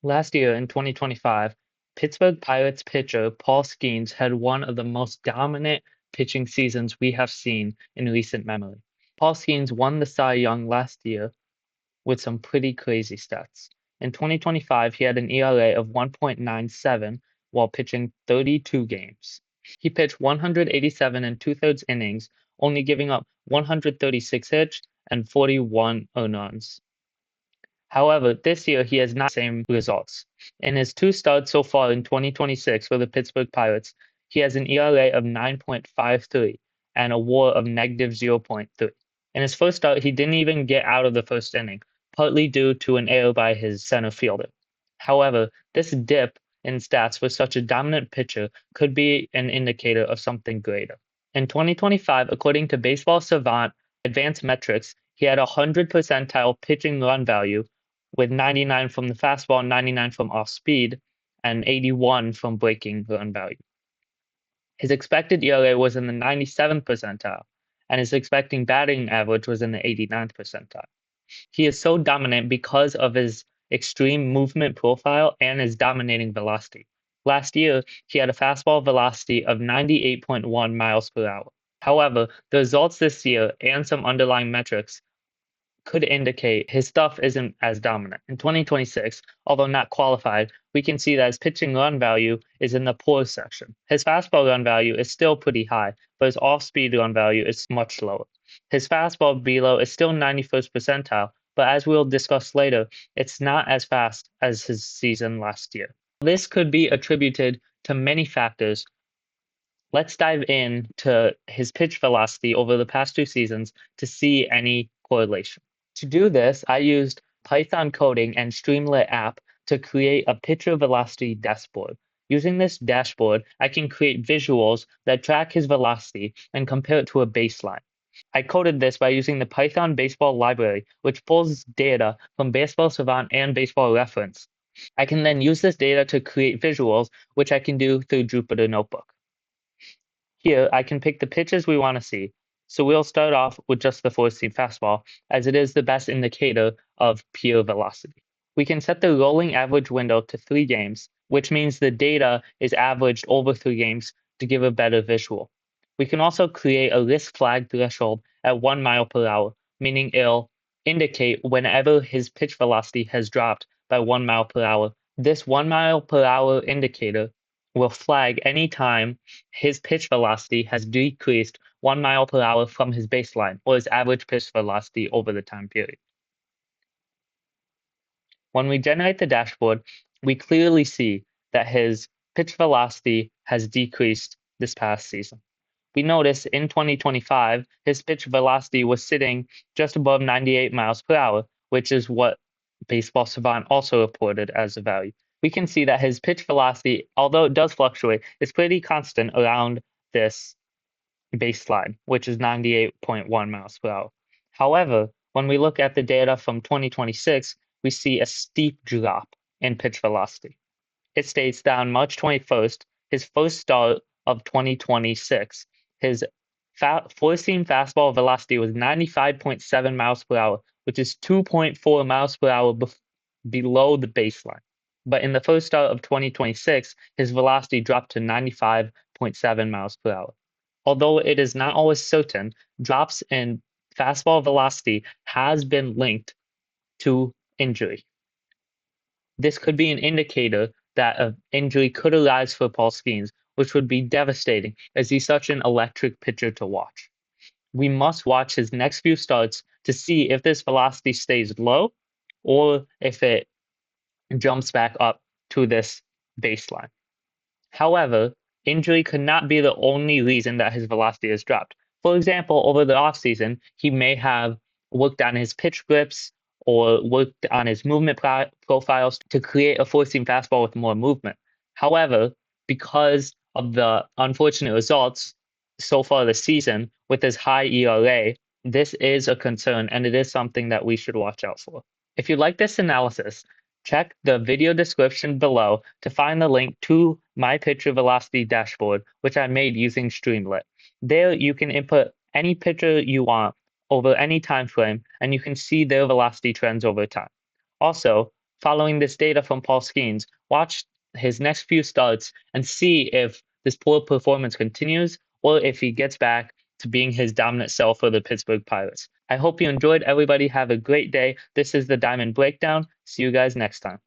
Last year in 2025, Pittsburgh Pirates pitcher Paul Skenes had one of the most dominant pitching seasons we have seen in recent memory. Paul Skenes won the Cy Young last year with some pretty crazy stats. In 2025, he had an ERA of 1.97 while pitching 32 games. He pitched 187 and two-thirds innings, only giving up 136 hits and 41 earned runs. However, this year he has not the same results. In his two starts so far in 2026 for the Pittsburgh Pirates, he has an ERA of 9.53 and a WAR of negative 0.3. In his first start, he didn't even get out of the first inning, partly due to an error by his center fielder. However, this dip in stats for such a dominant pitcher could be an indicator of something greater. In 2025, according to Baseball Savant Advanced Metrics, he had a 100 percentile pitching run value with 99 from the fastball, 99 from off speed, and 81 from breaking run value. His expected ERA was in the 97th percentile, and his expecting batting average was in the 89th percentile. He is so dominant because of his extreme movement profile and his dominating velocity. Last year, he had a fastball velocity of 98.1 miles per hour. However, the results this year and some underlying metrics could indicate his stuff isn't as dominant. In 2026, although not qualified, we can see that his pitching run value is in the poor section. His fastball run value is still pretty high, but his off-speed run value is much lower. His fastball velo is still 91st percentile, but as we'll discuss later, it's not as fast as his season last year. This could be attributed to many factors. Let's dive into his pitch velocity over the past two seasons to see any correlation. To do this, I used Python coding and Streamlit app to create a pitcher velocity dashboard. Using this dashboard, I can create visuals that track his velocity and compare it to a baseline. I coded this by using the Python baseball library, which pulls data from Baseball Savant and Baseball Reference. I can then use this data to create visuals, which I can do through Jupyter Notebook. Here, I can pick the pitches we want to see. So we'll start off with just the four-seam fastball, as it is the best indicator of pure velocity. We can set the rolling average window to 3 games, which means the data is averaged over 3 games to give a better visual. We can also create a risk flag threshold at 1 mile per hour, meaning it'll indicate whenever his pitch velocity has dropped by 1 mile per hour. This 1 mile per hour indicator will flag any time his pitch velocity has decreased 1 mile per hour from his baseline or his average pitch velocity over the time period. When we generate the dashboard, we clearly see that his pitch velocity has decreased this past season. We notice in 2025, his pitch velocity was sitting just above 98 miles per hour, which is what Baseball Savant also reported as a value. We can see that his pitch velocity, although it does fluctuate, is pretty constant around this baseline, which is 98.1 miles per hour. However, when we look at the data from 2026, we see a steep drop in pitch velocity. It states that on March 21st, his first start of 2026, his four-seam fastball velocity was 95.7 miles per hour, which is 2.4 miles per hour below the baseline. But in the first start of 2026, his velocity dropped to 95.7 miles per hour. Although it is not always certain, drops in fastball velocity has been linked to injury. This could be an indicator that an injury could arise for Paul Skenes, which would be devastating as he's such an electric pitcher to watch. We must watch his next few starts to see if this velocity stays low or if it jumps back up to this baseline. However, injury could not be the only reason that his velocity has dropped. For example, over the offseason, he may have worked on his pitch grips or worked on his movement profiles to create a four-seam fastball with more movement. However, because of the unfortunate results so far this season with his high ERA, this is a concern and it is something that we should watch out for. If you like this analysis, check the video description below to find the link to my pitcher velocity dashboard, which I made using Streamlit. There you can input any pitcher you want over any time frame, and you can see their velocity trends over time. Also, Following this data from Paul Skenes, watch his next few starts and see if this poor performance continues or if he gets back to being his dominant self for the Pittsburgh Pirates. I hope you enjoyed. Everybody have a great day. This is the Diamond Breakdown. See you guys next time.